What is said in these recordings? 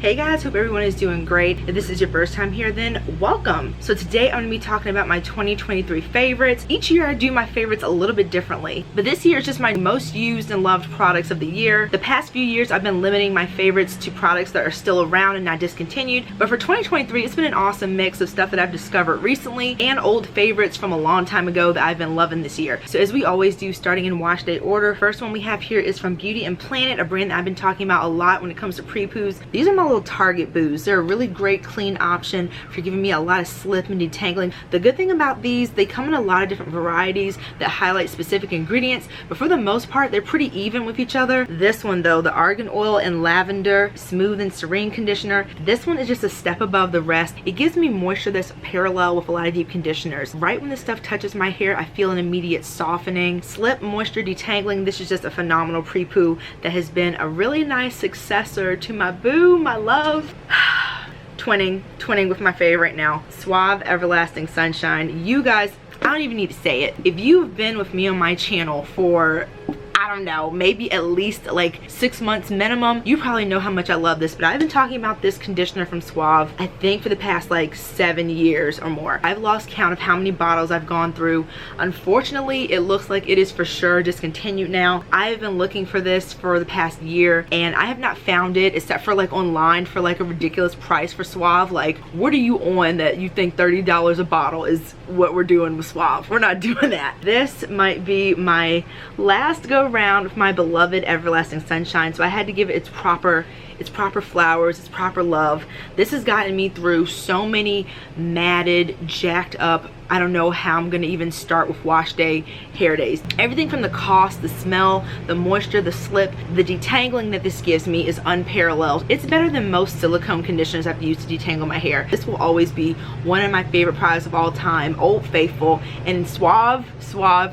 Hey guys, hope everyone is doing great. If this is your first time here, then welcome. So today I'm gonna be talking about my 2023 favorites. Each year I do my favorites a little bit differently, but this year is just my most used and loved products of the year. The past few years I've been limiting my favorites to products that are still around and not discontinued, but for 2023 it's been an awesome mix of stuff that I've discovered recently and old favorites from a long time ago that I've been loving this year. So as we always do, starting in wash day order, first one we have here is from Beauty and Planet, a brand that I've been talking about a lot when it comes to Prepoos. These are my little Target boos. They're a really great clean option for giving me a lot of slip and detangling. The good thing about these, they come in a lot of different varieties that highlight specific ingredients, but for the most part they're pretty even with each other. This one though, the Argan Oil and Lavender Smooth and Serene Conditioner, this one is just a step above the rest. It gives me moisture that's parallel with a lot of deep conditioners. Right when this stuff touches my hair, I feel an immediate softening. Slip, moisture, detangling, this is just a phenomenal Prepoo that has been a really nice successor to my boo, my love. Twinning with my fave right now, Suave Everlasting Sunshine. You guys, I don't even need to say it. If you've been with me on my channel for, I don't know, maybe at least like 6 months minimum, you probably know how much I love this, but I've been talking about this conditioner from Suave I think for the past like 7 years or more. I've lost count of how many bottles I've gone through. Unfortunately, it looks like it is for sure discontinued now. I've been looking for this for the past year and I have not found it except for like online for like a ridiculous price for Suave. Like, what are you on that you think $30 a bottle is what we're doing with Suave? We're not doing that. This might be my last go round with my beloved Everlasting Sunshine, so I had to give it its proper flowers, its proper love. This has gotten me through so many matted, jacked up, I don't know how I'm gonna even start with wash day hair days. Everything from the cost, the smell, the moisture, the slip, the detangling that this gives me is unparalleled. It's better than most silicone conditioners I've used to detangle my hair. This will always be one of my favorite products of all time, Old Faithful. And Suave,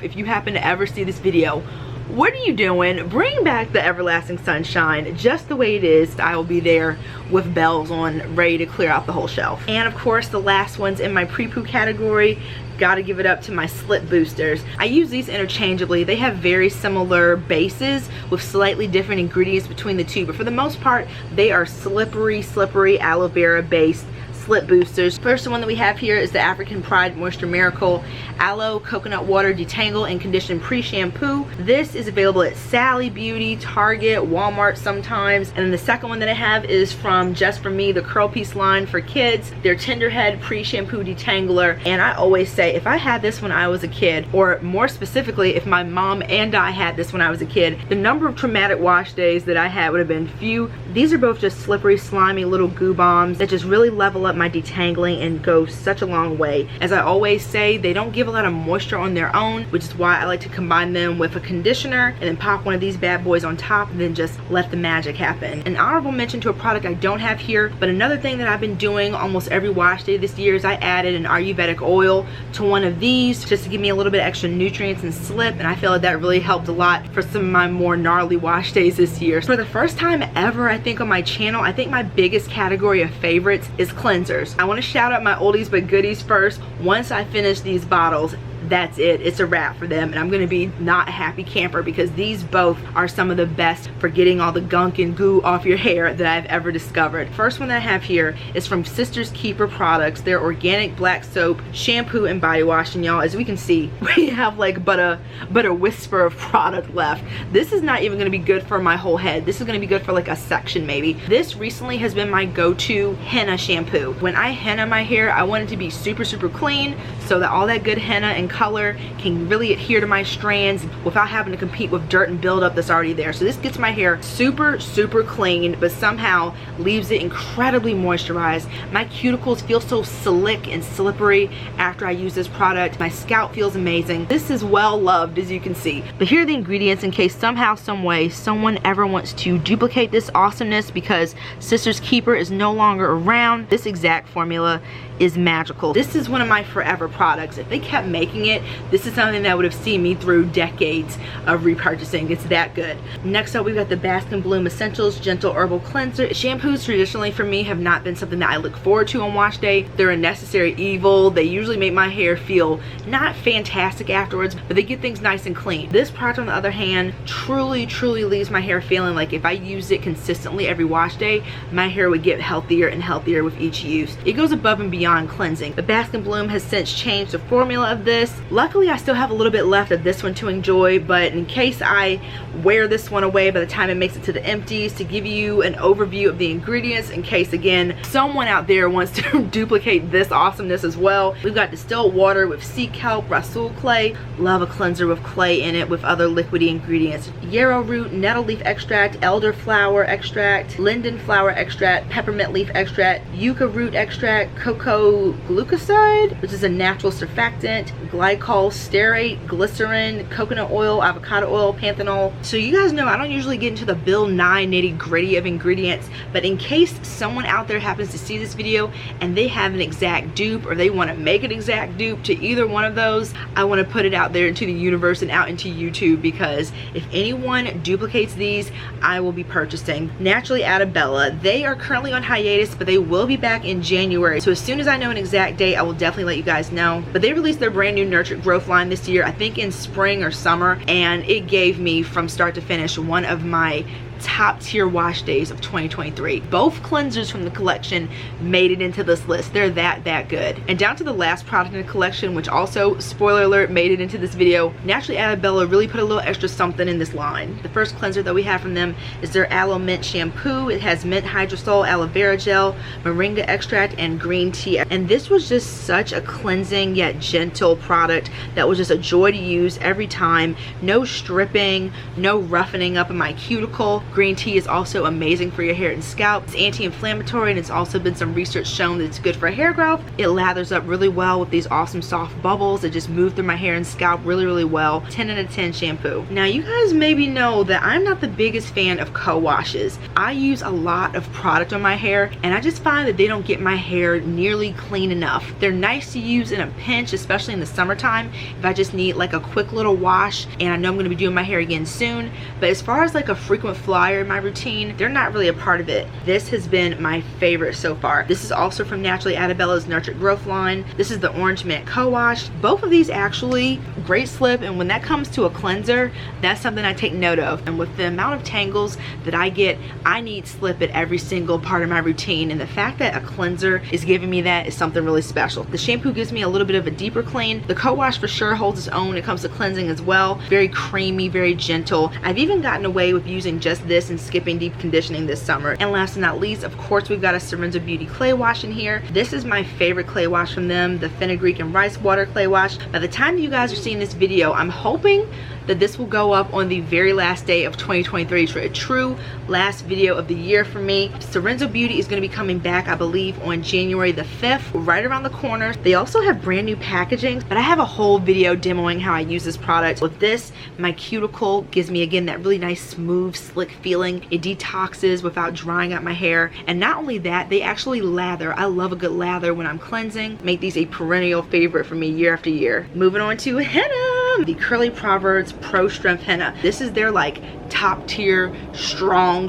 if you happen to ever see this video, what are you doing? Bring back the Everlasting Sunshine just the way it is. I will be there with bells on, ready to clear out the whole shelf. And of course, the last ones in my Prepoo category, gotta give it up to my slip boosters. I use these interchangeably. They have very similar bases with slightly different ingredients between the two, but for the most part, they are slippery aloe vera based slip boosters. First one that we have here is the African Pride Moisture Miracle Aloe Coconut Water Detangle and Condition Pre-Shampoo. This is available at Sally Beauty, Target, Walmart sometimes. And then the second one that I have is from Just For Me, the Curl Piece line for kids, their Tenderhead Pre-Shampoo Detangler. And I always say, if I had this when I was a kid, or more specifically, if my mom and I had this when I was a kid, the number of traumatic wash days that I had would have been few. These are both just slippery, slimy little goo bombs that just really level up my detangling and go such a long way. As I always say, they don't give a lot of moisture on their own, which is why I like to combine them with a conditioner and then pop one of these bad boys on top and then just let the magic happen. An honorable mention to a product I don't have here, but another thing that I've been doing almost every wash day this year is I added an Ayurvedic oil to one of these just to give me a little bit extra nutrients and slip, and I feel like that really helped a lot for some of my more gnarly wash days this year. For the first time ever, I think on my channel, I think my biggest category of favorites is cleansers. I want to shout out my oldies but goodies first. Once I finish these bottles, that's it. It's a wrap for them, and I'm gonna be not a happy camper because these both are some of the best for getting all the gunk and goo off your hair that I've ever discovered. First one that I have here is from Sister's Keeper Products, their organic black soap, shampoo, and body wash. And y'all, as we can see, we have like but a whisper of product left. This is not even gonna be good for my whole head. This is gonna be good for like a section maybe. This recently has been my go-to henna shampoo. When I henna my hair, I want it to be super clean so that all that good henna and color can really adhere to my strands without having to compete with dirt and buildup that's already there. So this gets my hair super clean, but somehow leaves it incredibly moisturized. My cuticles feel so slick and slippery after I use this product. My scalp feels amazing. This is well loved, as you can see. But here are the ingredients in case somehow, some way, someone ever wants to duplicate this awesomeness because Sister's Keeper is no longer around. This exact formula is magical. This is one of my forever products. If they kept making it, this is something that would have seen me through decades of repurchasing. It's that good. Next up, we've got the Bask and Bloom Essentials Gentle Herbal Cleanser. Shampoos traditionally for me have not been something that I look forward to on wash day. They're a necessary evil. They usually make my hair feel not fantastic afterwards, but they get things nice and clean. This product, on the other hand, truly leaves my hair feeling like if I use it consistently every wash day, my hair would get healthier and healthier with each use. It goes above and beyond cleansing. The Bask and Bloom has since changed the formula of this. Luckily, I still have a little bit left of this one to enjoy, but in case I wear this one away by the time it makes it to the empties, to give you an overview of the ingredients in case, again, someone out there wants to duplicate this awesomeness as well. We've got distilled water with sea kelp, rasul clay. Love a cleanser with clay in it with other liquidy ingredients. Yarrow root, nettle leaf extract, elderflower extract, linden flower extract, peppermint leaf extract, yucca root extract, cocoa glucoside, which is a natural surfactant, glycol stearate, glycerin, coconut oil, avocado oil, panthenol. So you guys know I don't usually get into the Bill Nye nitty-gritty of ingredients, but in case someone out there happens to see this video and they have an exact dupe, or they want to make an exact dupe to either one of those, I want to put it out there into the universe and out into YouTube, because if anyone duplicates these, I will be purchasing. Na-Truly Adabella, they are currently on hiatus, but they will be back in January. So as soon as I know an exact date, I will definitely let you guys know. But they released their brand new Nurtured Growth line this year, I think in spring or summer, and it gave me from start to finish one of my top tier wash days of 2023. Both cleansers from the collection made it into this list. They're that good. And down to the last product in the collection, which also, spoiler alert, made it into this video. Na-Truly Adabella really put a little extra something in this line. The first cleanser that we have from them is their Aloe Mint Shampoo. It has mint hydrosol, aloe vera gel, moringa extract, and green tea. And this was just such a cleansing yet gentle product that was just a joy to use every time. No stripping, no roughening up of my cuticle. Green tea is also amazing for your hair and scalp. It's anti-inflammatory, and it's also been some research shown that it's good for hair growth. It lathers up really well with these awesome soft bubbles that just move through my hair and scalp really well. 10 out of 10 shampoo. Now you guys maybe know that I'm not the biggest fan of co-washes. I use a lot of product on my hair, and I just find that they don't get my hair nearly clean enough. They're nice to use in a pinch, especially in the summertime if I just need like a quick little wash and I know I'm going to be doing my hair again soon. But as far as like a frequent flyer in my routine, they're not really a part of it. This has been my favorite so far. This is also from Na-Truly Adabella's Nurtured Growth line. This is the Orange Mint Co-Wash. Both of these actually great slip, and when that comes to a cleanser, that's something I take note of. And with the amount of tangles that I get, I need slip at every single part of my routine, and the fact that a cleanser is giving me that is something really special. The shampoo gives me a little bit of a deeper clean. The Co-Wash for sure holds its own when it comes to cleansing as well. Very creamy, very gentle. I've even gotten away with using just this and skipping deep conditioning this summer. And last but not least, of course, we've got a Serenzo Beauty clay wash in here. This is my favorite clay wash from them, the fenugreek and rice water clay wash. By the time you guys are seeing this video, I'm hoping that this will go up on the very last day of 2023 for a true last video of the year for me. Serenzo Beauty is going to be coming back, I believe, on January the 5th, right around the corner. They also have brand new packaging, but I have a whole video demoing how I use this product. With this, my cuticle gives me, again, that really nice, smooth, slick feeling. It detoxes without drying out my hair. And not only that, they actually lather. I love a good lather when I'm cleansing. Make these a perennial favorite for me year after year. Moving on to Henna, the Curly Proverbs Pro Strength Henna. This is their like top tier, strong.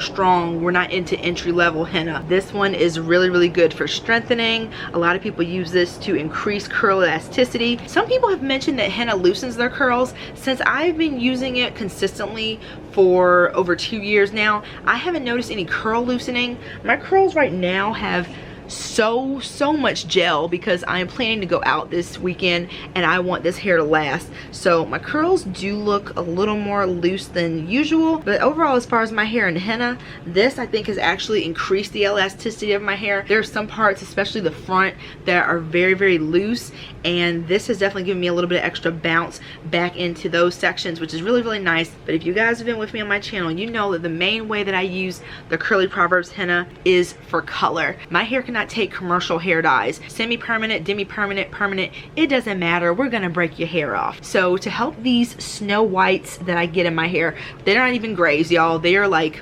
We're not into entry level henna. This one is really good for strengthening. A lot of people use this to increase curl elasticity. Some people have mentioned that henna loosens their curls. Since I've been using it consistently for over 2 years now, I haven't noticed any curl loosening. My curls right now have so much gel because I am planning to go out this weekend and I want this hair to last. So my curls do look a little more loose than usual, but overall, as far as my hair and henna, this I think has actually increased the elasticity of my hair. There are some parts, especially the front, that are very loose, and this has definitely given me a little bit of extra bounce back into those sections, which is really nice. But if you guys have been with me on my channel, you know that the main way that I use the Curly Proverbs henna is for color. My hair cannot take commercial hair dyes. Semi-permanent, demi-permanent, permanent, it doesn't matter. We're gonna break your hair off. So to help these snow whites that I get in my hair, they're not even grays, y'all. They are like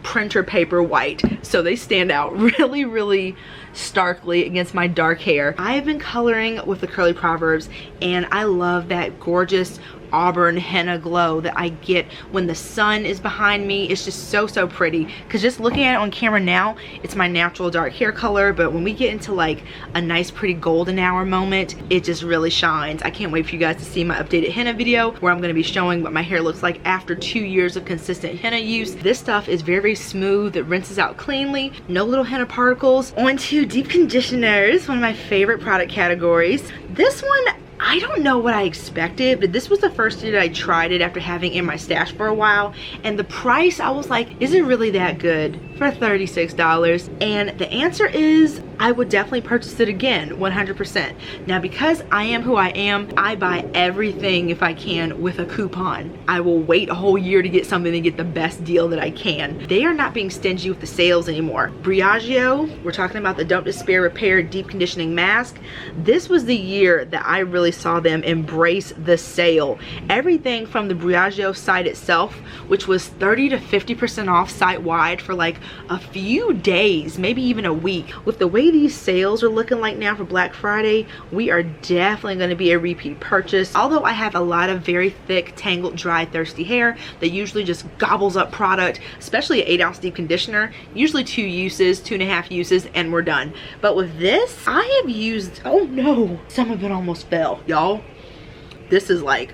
printer paper white. So they stand out really, really starkly against my dark hair. I have been coloring with the Curly Proverbs, and I love that gorgeous auburn henna glow that I get when the sun is behind me. It's just so pretty, because just looking at it on camera now, it's my natural dark hair color, but when we get into like a nice pretty golden hour moment, it just really shines. I can't wait for you guys to see my updated henna video where I'm going to be showing what my hair looks like after 2 years of consistent henna use. This stuff is very smooth. It rinses out cleanly, no little henna particles. On to deep conditioners, one of my favorite product categories. This one, I don't know what I expected, but this was the first year that I tried it after having it in my stash for a while, and the price, I was like, is it really that good for $36? And the answer is, I would definitely purchase it again, 100%. Now, because I am who I am, I buy everything if I can with a coupon. I will wait a whole year to get something and get the best deal that I can. They are not being stingy with the sales anymore. Briogeo, we're talking about the Don't Despair Repair Deep Conditioning Mask. This was the year that I really saw them embrace the sale. Everything from the Briogeo site itself, which was 30 to 50% off site-wide for like a few days, maybe even a week. With the way these sales are looking like now for Black Friday, we are definitely going to be a repeat purchase. Although I have a lot of very thick, tangled, dry, thirsty hair that usually just gobbles up product, especially an 8-ounce deep conditioner, usually 2 uses, 2.5 uses, and we're done. But with this, I have used, oh no, some of it almost fell. Y'all, this is like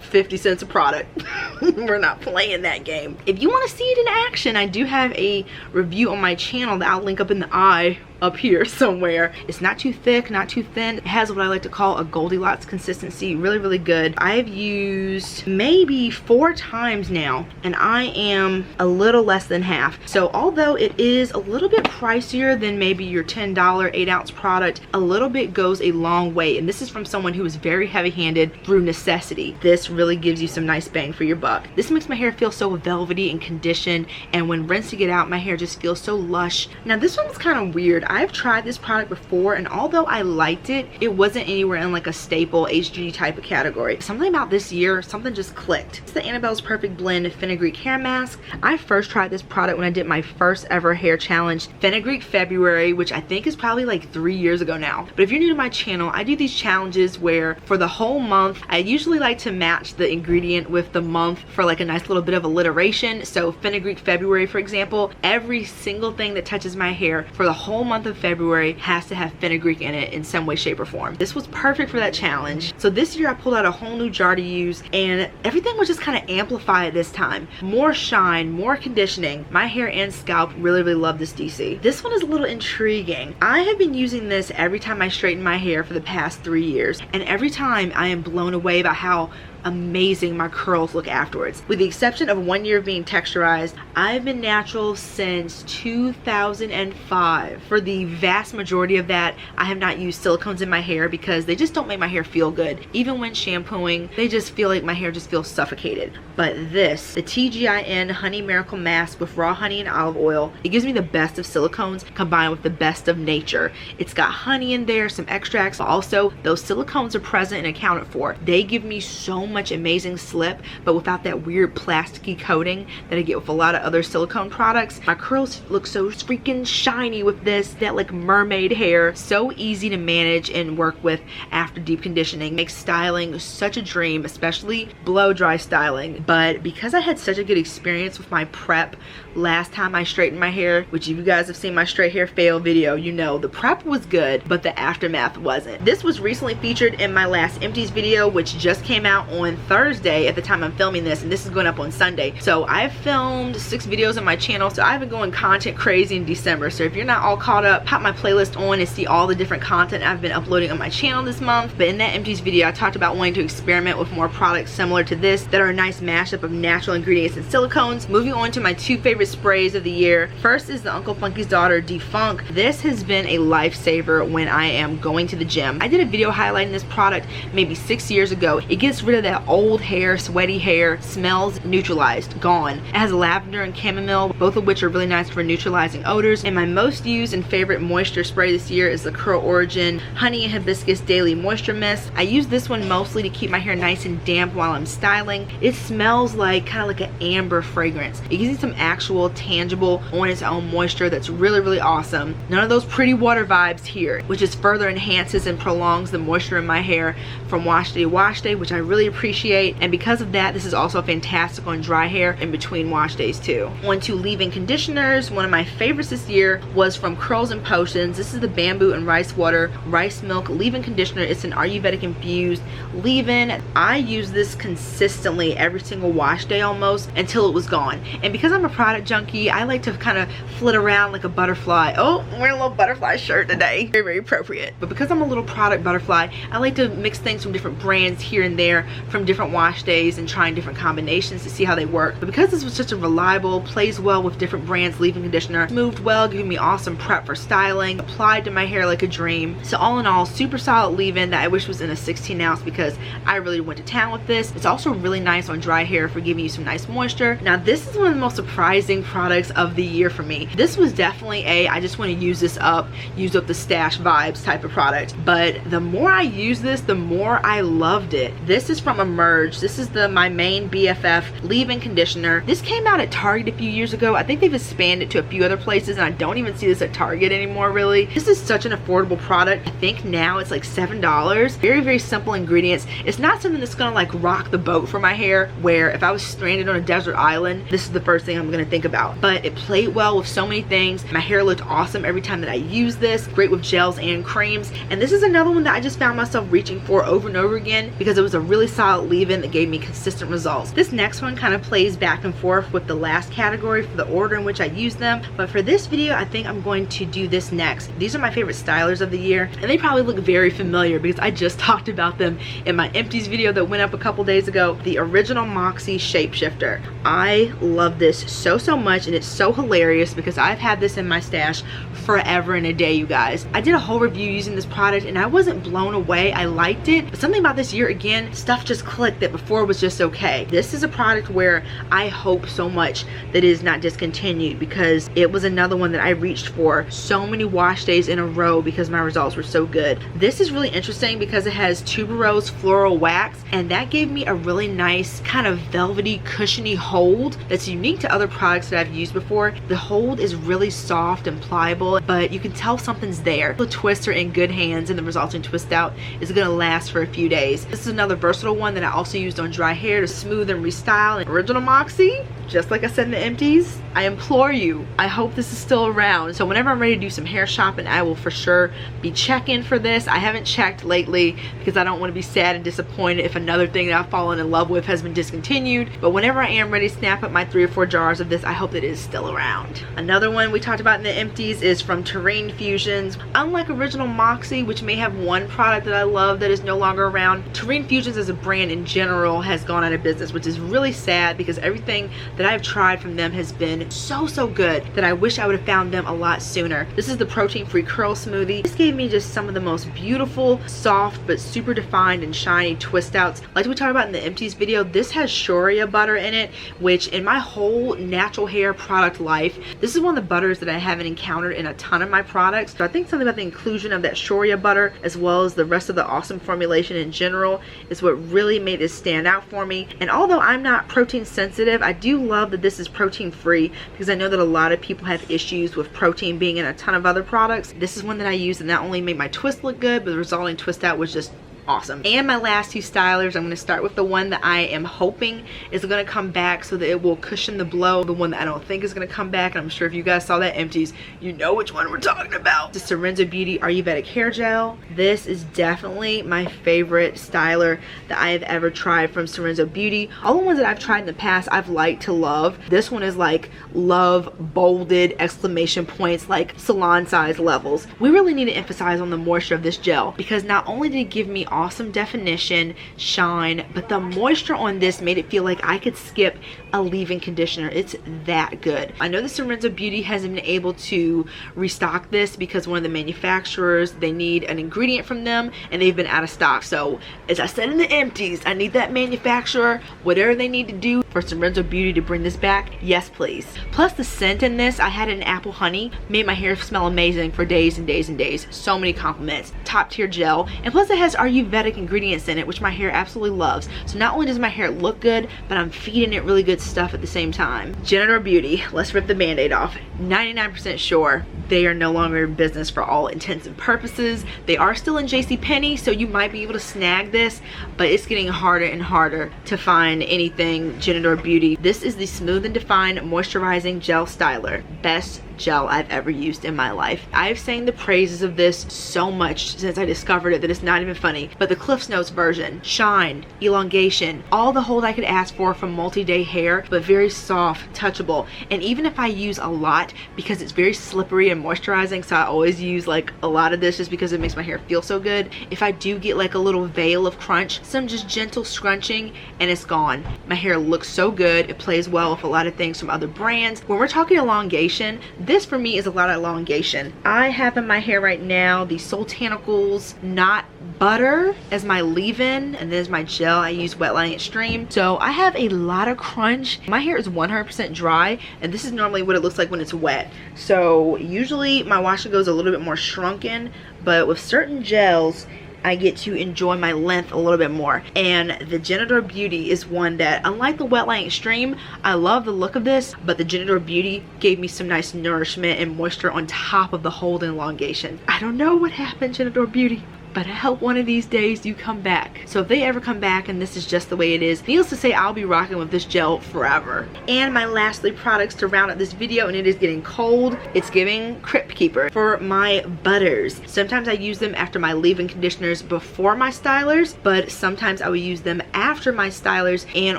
50 cents a product. We're not playing that game. If you want to see it in action, I do have a review on my channel that I'll link up in the eye up here somewhere. It's not too thick, not too thin. It has what I like to call a Goldilocks consistency. Really, really good. I've used maybe 4 times now, and I am a little less than half. So although it is a little bit pricier than maybe your $10 8-ounce product, a little bit goes a long way. And this is from someone who is very heavy-handed through necessity. This really gives you some nice bang for your buck. This makes my hair feel so velvety and conditioned, and when rinsing it out, my hair just feels so lush. Now this one was kind of weird. I've tried this product before, and although I liked it, it wasn't anywhere in like a staple HG type of category. Something about this year, something just clicked. It's the Annabelle's Perfect Blend Fenugreek Hair Mask. I first tried this product when I did my first ever hair challenge, Fenugreek February, which I think is probably like 3 years ago now. But if you're new to my channel, I do these challenges where for the whole month, I usually like to match the ingredient with the month for like a nice little bit of alliteration. So Fenugreek February, for example, every single thing that touches my hair for the whole month of February has to have fenugreek in it in some way, shape, or form. This was perfect for that challenge. So this year I pulled out a whole new jar to use, and everything was just kind of amplified this time. More shine, more conditioning. My hair and scalp really, really love this DC. This one is a little intriguing. I have been using this every time I straighten my hair for the past 3 years, and every time I am blown away by how amazing my curls look afterwards. With the exception of 1 year of being texturized, I've been natural since 2005. For the vast majority of that, I have not used silicones in my hair because they just don't make my hair feel good. Even when shampooing, they just feel like my hair just feels suffocated. But this, the TGIN Honey Miracle Mask with raw honey and olive oil, it gives me the best of silicones combined with the best of nature. It's got honey in there, some extracts, but also those silicones are present and accounted for. They give me so much amazing slip, but without that weird plasticky coating that I get with a lot of other silicone products. My curls look so freaking shiny with this, that like mermaid hair. So easy to manage and work with after deep conditioning. Makes styling such a dream, especially blow dry styling. But because I had such a good experience with my prep last time I straightened my hair, which if you guys have seen my straight hair fail video, you know the prep was good, but the aftermath wasn't. This was recently featured in my last empties video, which just came out on Thursday at the time I'm filming this, and this is going up on Sunday. So I've filmed 6 videos on my channel, so I've been going content crazy in December. So if you're not all caught up, pop my playlist on and see all the different content I've been uploading on my channel this month. But in that empties video, I talked about wanting to experiment with more products similar to this that are a nice mashup of natural ingredients and silicones. Moving on to my 2 favorite sprays of the year. First is the Uncle Funky's Daughter Defunk. This has been a lifesaver when I am going to the gym. I did a video highlighting this product maybe 6 years ago. It gets rid of that old hair, sweaty hair, smells neutralized, gone. It has lavender and chamomile, both of which are really nice for neutralizing odors. And my most used and favorite moisture spray this year is the Curl Origin Honey and Hibiscus Daily Moisture Mist. I use this one mostly to keep my hair nice and damp while I'm styling. It smells like kind of like an amber fragrance. It gives you some actual tangible on its own moisture that's really, really awesome. None of those pretty water vibes here, which just further enhances and prolongs the moisture in my hair from wash day to wash day, which I really appreciate. And because of that, this is also fantastic on dry hair in between wash days too. On to leave-in conditioners. One of my favorites this year was from Curls and Potions. This is the Bamboo and Rice Water Rice Milk leave-in conditioner. It's an Ayurvedic infused leave-in. I use this consistently every single wash day almost until it was gone. And because I'm a product junkie, I like to kind of flit around like a butterfly. Oh, I'm wearing a little butterfly shirt today. Very, very appropriate. But because I'm a little product butterfly, I like to mix things from different brands here and there from different wash days and trying different combinations to see how they work. But because this was such a reliable, plays well with different brands leave-in conditioner, moved well, giving me awesome prep for styling, applied to my hair like a dream. So all in all, super solid leave-in that I wish was in a 16 ounce because I really went to town with this. It's also really nice on dry hair for giving you some nice moisture. Now this is one of the most surprising products of the year for me. This was definitely a I just want to use this up, use up the stash vibes type of product. But the more I use this, the more I loved it. This is from Emerge. This is my main BFF leave-in conditioner. This came out at Target a few years ago. I think they've expanded to a few other places and I don't even see this at Target anymore really. This is such an affordable product. I think now it's like $7. Very, very simple ingredients. It's not something that's gonna like rock the boat for my hair, where if I was stranded on a desert island, this is the first thing I'm gonna think about. But it played well with so many things. My hair looked awesome every time that I used this. Great with gels and creams. And this is another one that I just found myself reaching for over and over again because it was a really solid leave-in that gave me consistent results. This next one kind of plays back and forth with the last category for the order in which I use them. But for this video, I think I'm going to do this next. These are my favorite stylers of the year, and they probably look very familiar because I just talked about them in my empties video that went up a couple days ago. The Original Moxie Shapeshifter. I love this so much, and it's so hilarious because I've had this in my stash forever and a day, you guys. I did a whole review using this product and I wasn't blown away. I liked it, but something about this year again, stuff just clicked that before was just okay. This is a product where I hope so much that it is not discontinued because it was another one that I reached for so many wash days in a row because my results were so good. This is really interesting because it has tuberose floral wax, and that gave me a really nice kind of velvety, cushiony hold that's unique to other products that I've used before. The hold is really soft and pliable, but you can tell something's there. The twists are in good hands and the resulting twist out is gonna last for a few days. This is another versatile one that I also used on dry hair to smooth and restyle. And Original Moxie, just like I said in the empties, I implore you, I hope this is still around. So whenever I'm ready to do some hair shopping, I will for sure be checking for this. I haven't checked lately because I don't want to be sad and disappointed if another thing that I've fallen in love with has been discontinued. But whenever I am ready to snap up my 3 or 4 jars of this, I hope that it is still around. Another one we talked about in the empties is from Terrain Fusions. Unlike Original Moxie, which may have one product that I love that is no longer around, Terrain Fusions as a brand in general has gone out of business, which is really sad because everything that I've tried from them has been so good that I wish I would have found them a lot sooner. This is the protein-free curl smoothie. This gave me just some of the most beautiful, soft, but super defined and shiny twist outs. Like we talked about in the empties video, this has shea butter in it, which in my whole natural hair product life, this is one of the butters that I haven't encountered in a ton of my products. So I think something about the inclusion of that shea butter as well as the rest of the awesome formulation in general is what really made this stand out for me. And although I'm not protein sensitive, I do love that this is protein free because I know that a lot of people have issues with protein being in a ton of other products. This is one that I used and not only made my twist look good, but the resulting twist out was just awesome. And my last 2 stylers, I'm going to start with the one that I am hoping is going to come back so that it will cushion the blow. The one that I don't think is going to come back, and I'm sure if you guys saw that empties, you know which one we're talking about. The Serenzo Beauty Ayurvedic Hair Gel. This is definitely my favorite styler that I have ever tried from Serenzo Beauty. All the ones that I've tried in the past, I've liked to love. This one is like love bolded exclamation points, like salon size levels. We really need to emphasize on the moisture of this gel because not only did it give me awesome definition, shine, but the moisture on this made it feel like I could skip a leave-in conditioner. It's that good. I know the Serenzo Beauty hasn't been able to restock this because one of the manufacturers, they need an ingredient from them and they've been out of stock. So as I said in the empties, I need that manufacturer, whatever they need to do for Serenzo Beauty to bring this back, yes please. Plus the scent in this, I had an apple honey, made my hair smell amazing for days and days and days. So many compliments. Top tier gel, and plus it has Ayurvedic ingredients in it, which my hair absolutely loves. So not only does my hair look good, but I'm feeding it really good stuff at the same time. Janitor Beauty, let's rip the band-aid off. 99% sure they are no longer in business for all intents and purposes. They are still in JCPenney, so you might be able to snag this, but it's getting harder and harder to find anything Janitor Beauty. This is the Smooth and Defined Moisturizing Gel Styler. Best gel I've ever used in my life. I've sang the praises of this so much since I discovered it that it's not even funny. But the Cliff's Notes version, shine, elongation, all the hold I could ask for from multi-day hair, but very soft, touchable. And even if I use a lot, because it's very slippery and moisturizing, so I always use like a lot of this just because it makes my hair feel so good. If I do get like a little veil of crunch, some just gentle scrunching, and it's gone. My hair looks so good. It plays well with a lot of things from other brands. When we're talking elongation, this for me is a lot of elongation. I have in my hair right now the Soultanicals Not Butter as my leave-in, and then as my gel I use Wet Line Extreme. So I have a lot of crunch. My hair is 100% dry, and this is normally what it looks like when it's wet. So usually my wash goes a little bit more shrunken, but with certain gels I get to enjoy my length a little bit more. And the Janitor Beauty is one that, unlike the Wet Line Extreme, I love the look of this, but the Janitor Beauty gave me some nice nourishment and moisture on top of the hold and elongation. I don't know what happened, Janitor Beauty, but I hope one of these days you come back. So if they ever come back and this is just the way it is, needless to say, I'll be rocking with this gel forever. And my last 3 products to round out this video, and it is getting cold, it's giving Crypt Keeper. For my butters, sometimes I use them after my leave-in conditioners before my stylers, but sometimes I will use them after my stylers and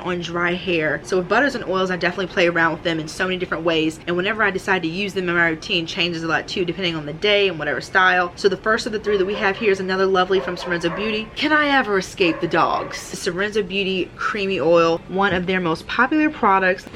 on dry hair. So with butters and oils, I definitely play around with them in so many different ways, and whenever I decide to use them in my routine changes a lot too, depending on the day and whatever style. So the first of the 3 that we have here is another lovely from Serenzo Beauty. Can I ever escape the dogs? Serenzo Beauty Creamy Oil, one of their most popular products.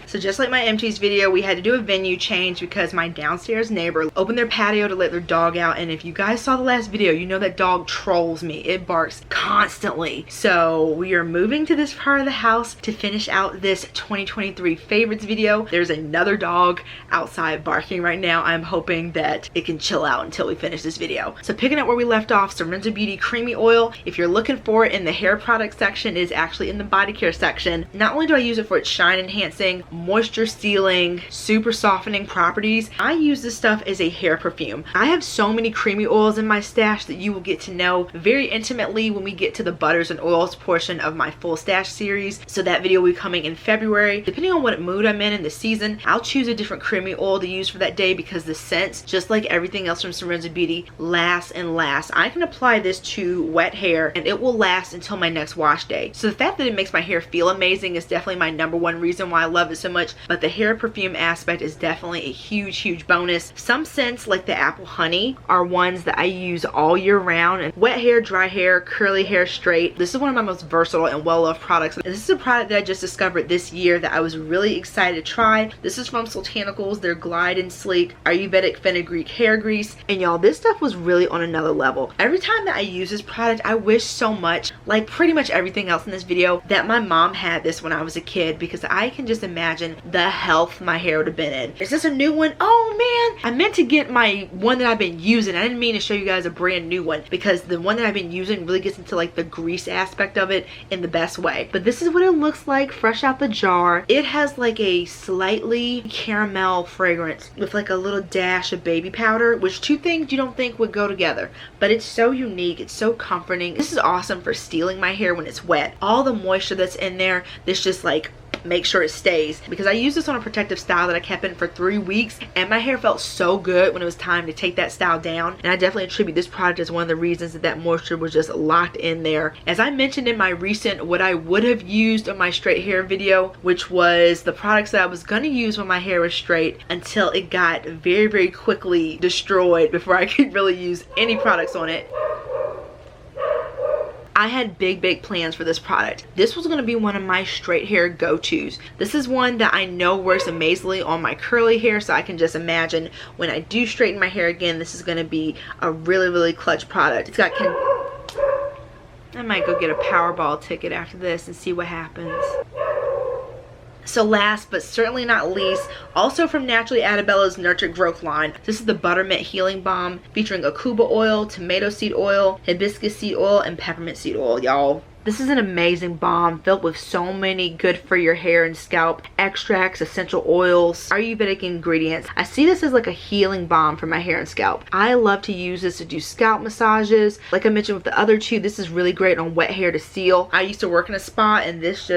So just like my empties video, we had to do a venue change because my downstairs neighbor opened their patio to let their dog out, and if you guys saw the last video, you know that dog trolls me. It barks constantly. So we are moving to this part of the house to finish out this 2023 favorites video. There's another dog outside barking right now. I'm hoping that it can chill out until we finish this video. So picking up where we left off, Serenzo Beauty Creamy Oil. If you're looking for it in the hair product section, it is actually in the body care section. Not only do I use it for its shine enhancing, moisture sealing, super softening properties, I use this stuff as a hair perfume. I have so many creamy oils in my stash that you will get to know very intimately when we get to the butters and oils portion of my full stash series. So that video will be coming in February. Depending on what mood I'm in the season, I'll choose a different creamy oil to use for that day because the scents, just like everything else from Serenzo Beauty, lasts and lasts. I can apply this to wet hair and it will last until my next wash day. So the fact that it makes my hair feel amazing is definitely my #1 reason why I love it so much. But the hair perfume aspect is definitely a huge bonus. Some scents like the apple honey are ones that I use all year round, and wet hair, dry hair, curly hair, straight. This is one of my most versatile and well-loved products. And this is a product that I just discovered this year that I was really excited to try. This is from Soultanicals, their Glide and Sleek Ayurvedic Fenugreek hair grease. And y'all, this stuff was really on another level. Every time that I use this product, I wish so much, like pretty much everything else in this video, that my mom had this when I was a kid, because I can just imagine the health my hair would have been in. Is this a new one? Oh man, I meant to get my one that I've been using. I didn't mean to show you guys a brand new one, because the one that I've been using really gets into like the grease aspect of it in the best way. But this is what it looks like fresh out the jar. It has like a slightly caramel fragrance with like a little dash of baby powder, which 2 things you don't think would go together, but it's so unique. It's so comforting. This is awesome for stealing my hair when it's wet. All the moisture that's in there, this just like make sure it stays, because I used this on a protective style that I kept in for 3 weeks, and my hair felt so good when it was time to take that style down. And I definitely attribute this product as one of the reasons that that moisture was just locked in there. As I mentioned in my recent what I would have used on my straight hair video, which was the products that I was going to use when my hair was straight, until it got very quickly destroyed before I could really use any products on it. I had big plans for this product. This was going to be one of my straight hair go-tos. This is one that I know works amazingly on my curly hair, so I can just imagine when I do straighten my hair again, this is going to be a really clutch product. It's got I might go get a Powerball ticket after this and see what happens. So last but certainly not least, also from Na-Truly Adabella's Nurtured Growth line, this is the Buttermint Healing Balm featuring Akuba oil, tomato seed oil, hibiscus seed oil, and peppermint seed oil, y'all. This is an amazing balm filled with so many good for your hair and scalp extracts, essential oils, Ayurvedic ingredients. I see this as like a healing balm for my hair and scalp. I love to use this to do scalp massages. Like I mentioned with the other two, this is really great on wet hair to seal. I used to work in a spa, and this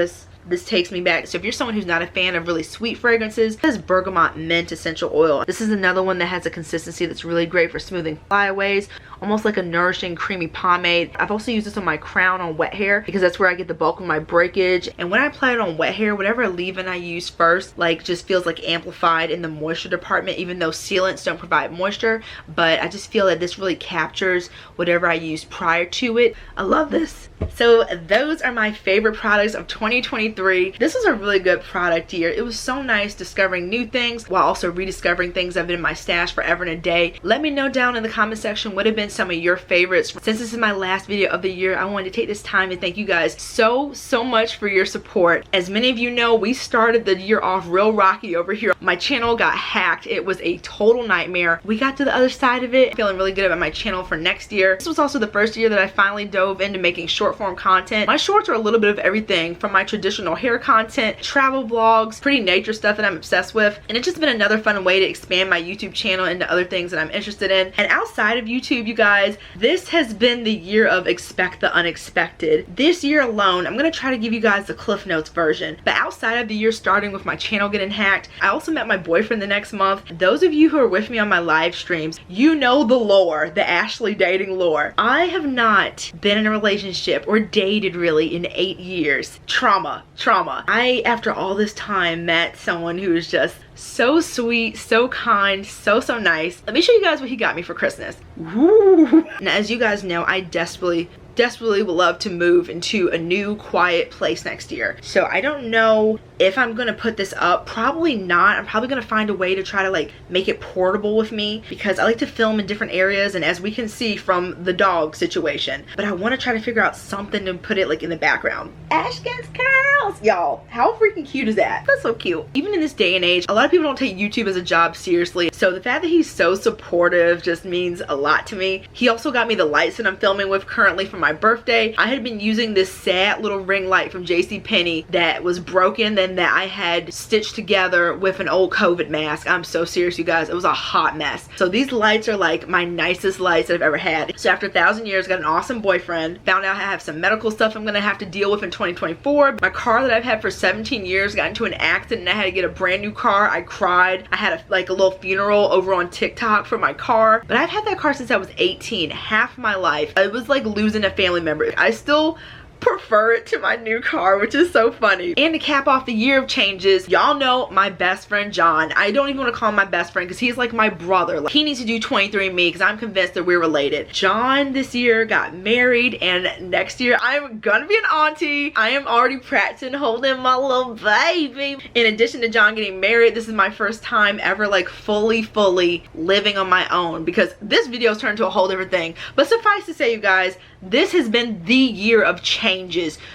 takes me back. So if you're someone who's not a fan of really sweet fragrances, this is bergamot mint essential oil. This is another one that has a consistency that's really great for smoothing flyaways, almost like a nourishing creamy pomade. I've also used this on my crown on wet hair because that's where I get the bulk of my breakage. And when I apply it on wet hair, whatever leave-in I use first like just feels like amplified in the moisture department, even though sealants don't provide moisture. But I just feel that this really captures whatever I use prior to it. I love this. So those are my favorite products of 2023. This was a really good product year. It was so nice discovering new things while also rediscovering things that have been in my stash forever and a day. Let me know down in the comment section what have been some of your favorites. Since this is my last video of the year, I wanted to take this time to thank you guys so much for your support. As many of you know, we started the year off real rocky over here. My channel got hacked. It was a total nightmare. We got to the other side of it. Feeling really good about my channel for next year. This was also the first year that I finally dove into making short form content. My shorts are a little bit of everything from my traditional hair content, travel vlogs, pretty nature stuff that I'm obsessed with, and it's just been another fun way to expand my YouTube channel into other things that I'm interested in. And outside of YouTube, you guys, this has been the year of expect the unexpected. This year alone, I'm gonna try to give you guys the Cliff Notes version, but outside of the year starting with my channel getting hacked, I also met my boyfriend the next month. Those of you who are with me on my live streams, you know the lore, the Ashley dating lore. I have not been in a relationship or dated really in 8 years. Trauma. I, after all this time, met someone who was just so sweet, so kind, so nice. Let me show you guys what he got me for Christmas. Woo. Now, as you guys know, I desperately would love to move into a new quiet place next year. So I don't know if I'm gonna put this up. Probably not. I'm probably gonna find a way to try to like make it portable with me because I like to film in different areas, and as we can see from the dog situation, but I want to try to figure out something to put it like in the background. AshkinsCurls, y'all, how freaking cute is that? That's so cute. Even in this day and age, a lot of people don't take YouTube as a job seriously, so the fact that he's so supportive just means a lot to me. He also got me the lights that I'm filming with currently for my birthday. I had been using this sad little ring light from JCPenney that was broken, then that I had stitched together with an old COVID mask. I'm so serious, you guys. It was a hot mess. So these lights are like my nicest lights that I've ever had. So after 1,000 years, got an awesome boyfriend. Found out I have some medical stuff I'm gonna have to deal with in 2024. My car that I've had for 17 years got into an accident and I had to get a brand new car. I cried. I had like a little funeral over on TikTok for my car. But I've had that car since I was 18, half my life. It was like losing a family member. I still prefer it to my new car, which is so funny. And to cap off the year of changes, y'all know my best friend John. I don't even want to call him my best friend because he's like my brother. Like, he needs to do 23andMe because I'm convinced that we're related. John this year got married, and next year I'm gonna be an auntie. I am already practicing holding my little baby. In addition to John getting married, this is my first time ever like fully living on my own, because this video's turned to a whole different thing. But suffice to say, you guys, this has been the year of changes.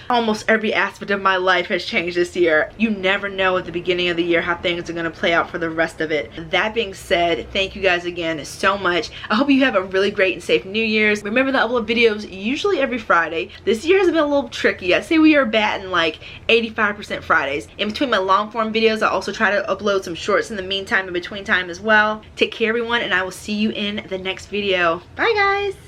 Almost every aspect of my life has changed this year. You never know at the beginning of the year how things are going to play out for the rest of it. That being said, thank you guys again so much. I hope you have a really great and safe New Year's. Remember to upload videos usually every Friday. This year has been a little tricky. I'd say we are batting like 85% Fridays. In between my long form videos, I also try to upload some shorts in the meantime, in between time as well. Take care everyone, and I will see you in the next video. Bye guys!